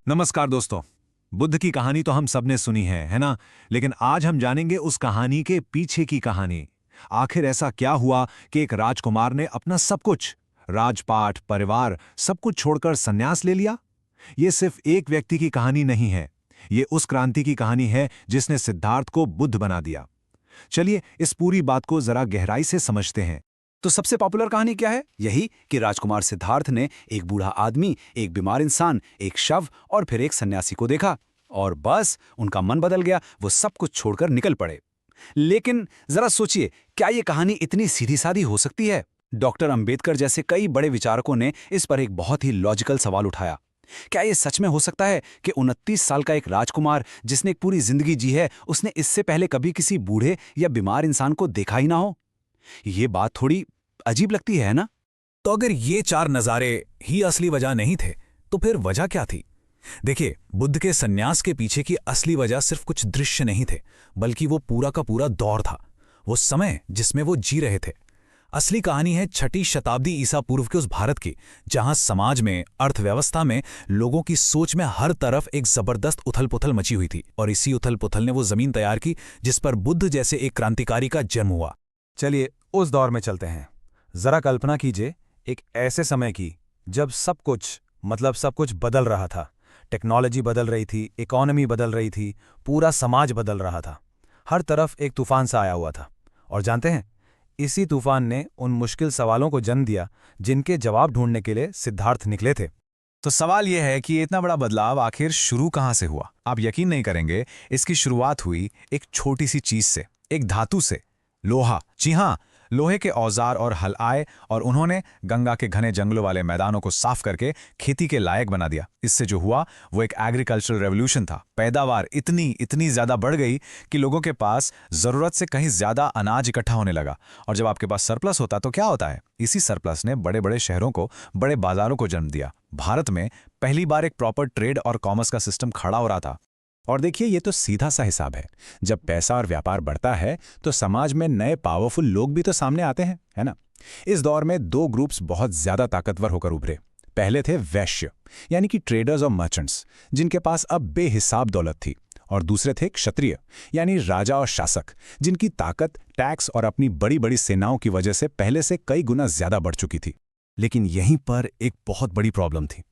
नमस्कार दोस्तों। बुद्ध की कहानी तो हम सबने सुनी है ना। लेकिन आज हम जानेंगे उस कहानी के पीछे की कहानी। आखिर ऐसा क्या हुआ कि एक राजकुमार ने अपना सब कुछ, राजपाट, परिवार, सब कुछ छोड़कर संन्यास ले लिया। ये सिर्फ एक व्यक्ति की कहानी नहीं है, ये उस क्रांति की कहानी है जिसने सिद्धार्थ को बुद्ध बना दिया। चलिए इस पूरी बात को जरा गहराई से समझते हैं। तो सबसे पॉपुलर कहानी क्या है? यही कि राजकुमार सिद्धार्थ ने एक बूढ़ा आदमी, एक बीमार इंसान, एक शव और फिर एक सन्यासी को देखा और बस उनका मन बदल गया, वो सब कुछ छोड़कर निकल पड़े। लेकिन जरा सोचिए, क्या ये कहानी इतनी सीधी सादी हो सकती है? डॉक्टर अंबेडकर जैसे कई बड़े विचारकों ने इस पर एक बहुत ही लॉजिकल सवाल उठाया। क्या ये सच में हो सकता है कि 29 साल का एक राजकुमार जिसने एक पूरी जिंदगी जी है, उसने इससे पहले कभी किसी बूढ़े या बीमार इंसान को देखा ही ना हो? ये बात थोड़ी अजीब लगती है ना? तो अगर ये चार नज़ारे ही असली वजह नहीं थे, तो फिर वजह क्या थी? देखिए, बुद्ध के सन्यास के पीछे की असली वजह सिर्फ कुछ दृश्य नहीं थे, बल्कि वो पूरा का पूरा दौर था, वो समय जिसमें वो जी रहे थे। असली कहानी है 6ठी शताब्दी ईसा पूर्व के उस भारत की, जहां समाज में, अर्थव्यवस्था में, लोगों की सोच में हर तरफ एक जबरदस्त उथल पुथल मची हुई थी। और इसी उथल पुथल ने वो जमीन तैयार की जिस पर बुद्ध जैसे एक क्रांतिकारी का जन्म हुआ। चलिए उस दौर में चलते हैं। जरा कल्पना कीजिए एक ऐसे समय की जब सब कुछ बदल रहा था। टेक्नोलॉजी बदल रही थी, इकोनॉमी बदल रही थी, पूरा समाज बदल रहा था। हर तरफ एक तूफान सा आया हुआ था। और जानते हैं, इसी तूफान ने उन मुश्किल सवालों को जन्म दिया जिनके जवाब ढूंढने के लिए सिद्धार्थ निकले थे। तो सवाल यह है कि इतना बड़ा बदलाव आखिर शुरू कहां से हुआ? आप यकीन नहीं करेंगे, इसकी शुरुआत हुई एक छोटी सी चीज से, एक धातु से, लोहा। जी हाँ, लोहे के औजार और हल आए और उन्होंने गंगा के घने जंगलों वाले मैदानों को साफ करके खेती के लायक बना दिया। इससे जो हुआ वो एक एग्रीकल्चरल रेवोल्यूशन था। पैदावार इतनी ज्यादा बढ़ गई कि लोगों के पास जरूरत से कहीं ज्यादा अनाज इकट्ठा होने लगा। और जब आपके पास सरप्लस होता तो क्या होता है? इसी सरप्लस ने बड़े बड़े शहरों को, बड़े बाजारों को जन्म दिया। भारत में पहली बार एक प्रॉपर ट्रेड और कॉमर्स का सिस्टम खड़ा हो रहा था। और देखिए, ये तो सीधा सा हिसाब है। जब पैसा और व्यापार बढ़ता है तो समाज में नए पावरफुल लोग भी तो सामने आते हैं, है ना? इस दौर में दो ग्रुप्स बहुत ज्यादा ताकतवर होकर उभरे। पहले थे वैश्य, यानी कि ट्रेडर्स और मर्चेंट्स, जिनके पास अब बेहिसाब दौलत थी। और दूसरे थे क्षत्रिय, यानी राजा और शासक, जिनकी ताकत, टैक्स और अपनी बड़ी बड़ी सेनाओं की वजह से पहले से कई गुना ज्यादा बढ़ चुकी थी। लेकिन यहीं पर एक बहुत बड़ी प्रॉब्लम थी।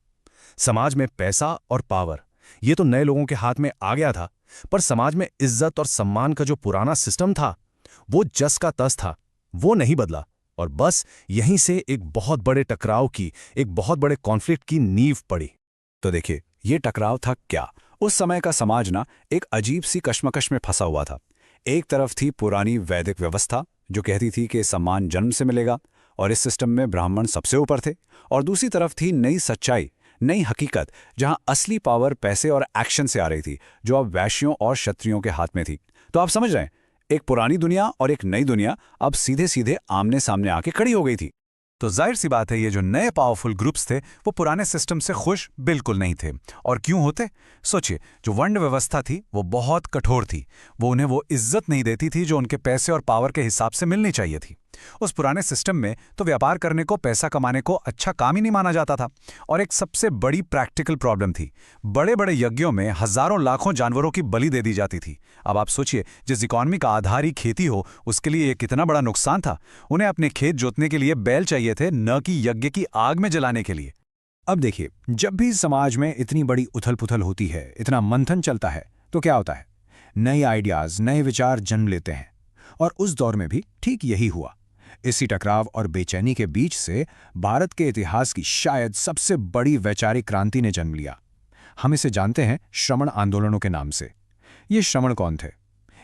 समाज में पैसा और पावर, ये तो नए लोगों के हाथ में आ गया था, पर समाज में इज्जत और सम्मान का जो पुराना सिस्टम था, वो जस का तस था, वो नहीं बदला। और बस यहीं से एक बहुत बड़े टकराव की, एक बहुत बड़े कॉन्फ्लिक्ट की नींव पड़ी। तो देखिए, ये टकराव था क्या? उस समय का समाज ना एक अजीब सी कश्मकश में फंसा हुआ था। एक तरफ थी पुरानी वैदिक व्यवस्था जो कहती थी कि सम्मान जन्म से मिलेगा और इस सिस्टम में ब्राह्मण सबसे ऊपर थे। और दूसरी तरफ थी नई सच्चाई, नई हकीकत, जहां असली पावर पैसे और एक्शन से आ रही थी, जो अब वैश्यों और क्षत्रियों के हाथ में थी। तो आप समझ रहे हैं, एक पुरानी दुनिया और एक नई दुनिया अब सीधे सीधे आमने सामने आके खड़ी हो गई थी। तो जाहिर सी बात है, ये जो नए पावरफुल ग्रुप्स थे वो पुराने सिस्टम से खुश बिल्कुल नहीं थे। और क्यों होते? सोचिए, जो वर्ण व्यवस्था थी वो बहुत कठोर थी। वो उन्हें वो इज्जत नहीं देती थी जो उनके पैसे और पावर के हिसाब से मिलनी चाहिए थी। उस पुराने सिस्टम में तो व्यापार करने को, पैसा कमाने को अच्छा काम ही नहीं माना जाता था। और एक सबसे बड़ी प्रैक्टिकल प्रॉब्लम थी, बड़े बड़े यज्ञों में हजारों लाखों जानवरों की बलि दे दी जाती थी। अब आप सोचिए, जिस इकॉनमी का आधार ही खेती हो, उसके लिए ये कितना बड़ा नुकसान था। उन्हें अपने खेत जोतने के लिए बैल चाहिए थे, न कि यज्ञ की आग में जलाने के लिए। अब देखिए, जब भी समाज में इतनी बड़ी उथल पुथल होती है, इतना मंथन चलता है, तो क्या होता है? नए आइडियाज, नए विचार जन्म लेते हैं। और उस दौर में भी ठीक यही हुआ। इसी टकराव और बेचैनी के बीच से भारत के इतिहास की शायद सबसे बड़ी वैचारिक क्रांति ने जन्म लिया। हम इसे जानते हैं श्रमण आंदोलनों के नाम से। ये श्रमण कौन थे?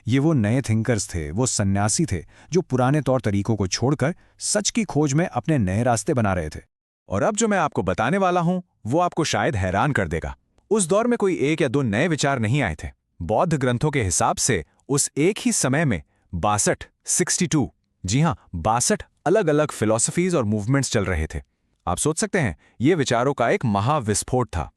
ये वो नए थिंकर्स थे, वो सन्यासी थे जो पुराने तौर तरीकों को छोड़कर सच की खोज में अपने नए रास्ते बना रहे थे। और अब जो मैं आपको बताने वाला हूं वो आपको शायद हैरान कर देगा। उस दौर में कोई एक या दो नए विचार नहीं आए थे। बौद्ध ग्रंथों के हिसाब से उस एक ही समय में 62, जी हां, 62 अलग अलग फिलॉसफीज और मूवमेंट्स चल रहे थे। आप सोच सकते हैं, ये विचारों का एक महाविस्फोट था।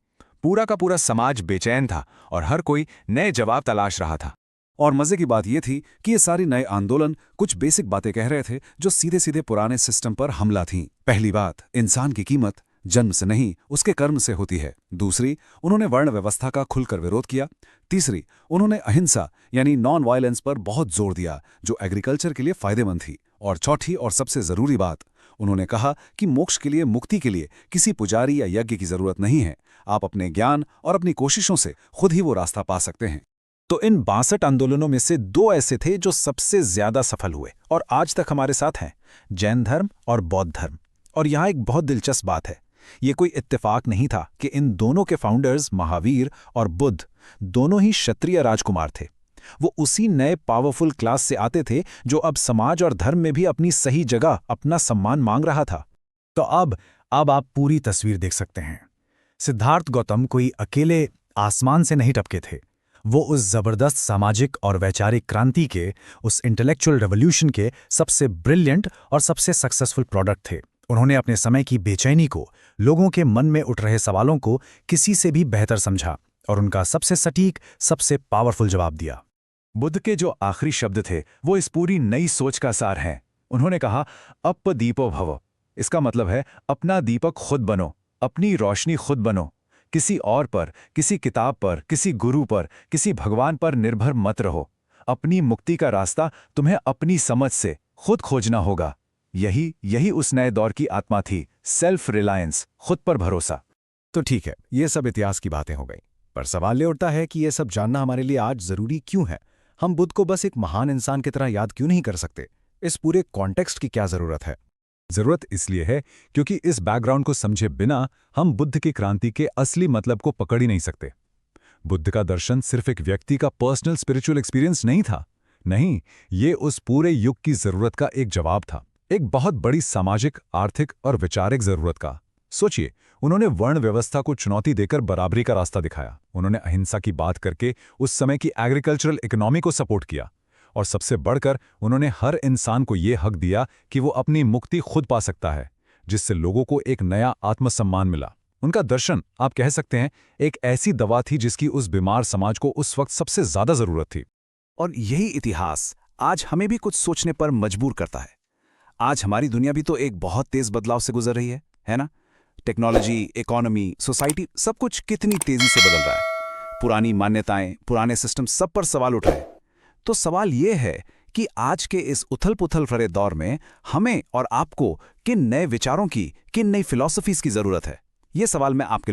पूरा का पूरा समाज बेचैन था और हर कोई नए जवाब तलाश रहा था। और मजे की बात यह थी कि ये सारे नए आंदोलन कुछ बेसिक बातें कह रहे थे जो सीधे सीधे पुराने सिस्टम पर हमला थीं। पहली बात, इंसान की कीमत जन्म से नहीं उसके कर्म से होती है। दूसरी, उन्होंने वर्ण व्यवस्था का खुलकर विरोध किया। तीसरी, उन्होंने अहिंसा यानी नॉन वायलेंस पर बहुत जोर दिया, जो एग्रीकल्चर के लिए फायदेमंद थी। और चौथी और सबसे जरूरी बात, उन्होंने कहा कि मोक्ष के लिए, मुक्ति के लिए किसी पुजारी या यज्ञ की जरूरत नहीं है। आप अपने ज्ञान और अपनी कोशिशों से खुद ही वो रास्ता पा सकते हैं। तो इन 62 आंदोलनों में से 2 ऐसे थे जो सबसे ज्यादा सफल हुए और आज तक हमारे साथ हैं, जैन धर्म और बौद्ध धर्म। और यहाँ एक बहुत दिलचस्प बात है, ये कोई इत्तेफाक नहीं था कि इन दोनों के फाउंडर्स महावीर और बुद्ध दोनों ही क्षत्रिय राजकुमार थे। वो उसी नए पावरफुल क्लास से आते थे जो अब समाज और धर्म में भी अपनी सही जगह, अपना सम्मान मांग रहा था। तो अब आप पूरी तस्वीर देख सकते हैं। सिद्धार्थ गौतम कोई अकेले आसमान से नहीं टपके थे। वो उस जबरदस्त सामाजिक और वैचारिक क्रांति के, उस इंटेलेक्चुअल रेवोल्यूशन के सबसे ब्रिलियंट और सबसे सक्सेसफुल प्रोडक्ट थे। उन्होंने अपने समय की बेचैनी को, लोगों के मन में उठ रहे सवालों को किसी से भी बेहतर समझा और उनका सबसे सटीक, सबसे पावरफुल जवाब दिया। बुद्ध के जो आखिरी शब्द थे वो इस पूरी नई सोच का सार हैं। उन्होंने कहा, अप दीपो भव। इसका मतलब है अपना दीपक खुद बनो, अपनी रोशनी खुद बनो। किसी और पर, किसी किताब पर, किसी गुरु पर, किसी भगवान पर निर्भर मत रहो। अपनी मुक्ति का रास्ता तुम्हें अपनी समझ से खुद खोजना होगा। यही उस नए दौर की आत्मा थी, सेल्फ रिलायंस, खुद पर भरोसा। तो ठीक है, ये सब इतिहास की बातें हो गई, पर सवाल ये उठता है कि ये सब जानना हमारे लिए आज जरूरी क्यों है? हम बुद्ध को बस एक महान इंसान की तरह याद क्यों नहीं कर सकते? इस पूरे कॉन्टेक्स्ट की क्या जरूरत है? जरूरत इसलिए है क्योंकि इस बैकग्राउंड को समझे बिना हम बुद्ध की क्रांति के असली मतलब को पकड़ ही नहीं सकते। बुद्ध का दर्शन सिर्फ एक व्यक्ति का पर्सनल स्पिरिचुअल एक्सपीरियंस नहीं था। नहीं, ये उस पूरे युग की जरूरत का एक जवाब था, एक बहुत बड़ी सामाजिक, आर्थिक और वैचारिक जरूरत का। सोचिए, उन्होंने वर्ण व्यवस्था को चुनौती देकर बराबरी का रास्ता दिखाया। उन्होंने अहिंसा की बात करके उस समय की एग्रीकल्चरल इकोनॉमी को सपोर्ट किया। और सबसे बढ़कर उन्होंने हर इंसान को ये हक दिया कि वो अपनी मुक्ति खुद पा सकता है, जिससे लोगों को एक नया आत्मसम्मान मिला। उनका दर्शन, आप कह सकते हैं, एक ऐसी दवा थी जिसकी उस बीमार समाज को उस वक्त सबसे ज्यादा जरूरत थी। और यही इतिहास आज हमें भी कुछ सोचने पर मजबूर करता है। आज हमारी दुनिया भी तो एक बहुत तेज बदलाव से गुजर रही है ना? टेक्नोलॉजी, इकोनॉमी, सोसाइटी, सब कुछ कितनी तेजी से बदल रहा है। पुरानी मान्यताएं, पुराने सिस्टम, सब पर सवाल उठ रहे हैं। तो सवाल यह है कि आज के इस उथल-पुथल भरे दौर में हमें और आपको किन नए विचारों की, किन नई फिलॉसफीज की जरूरत है? ये सवाल मैं आपके लिए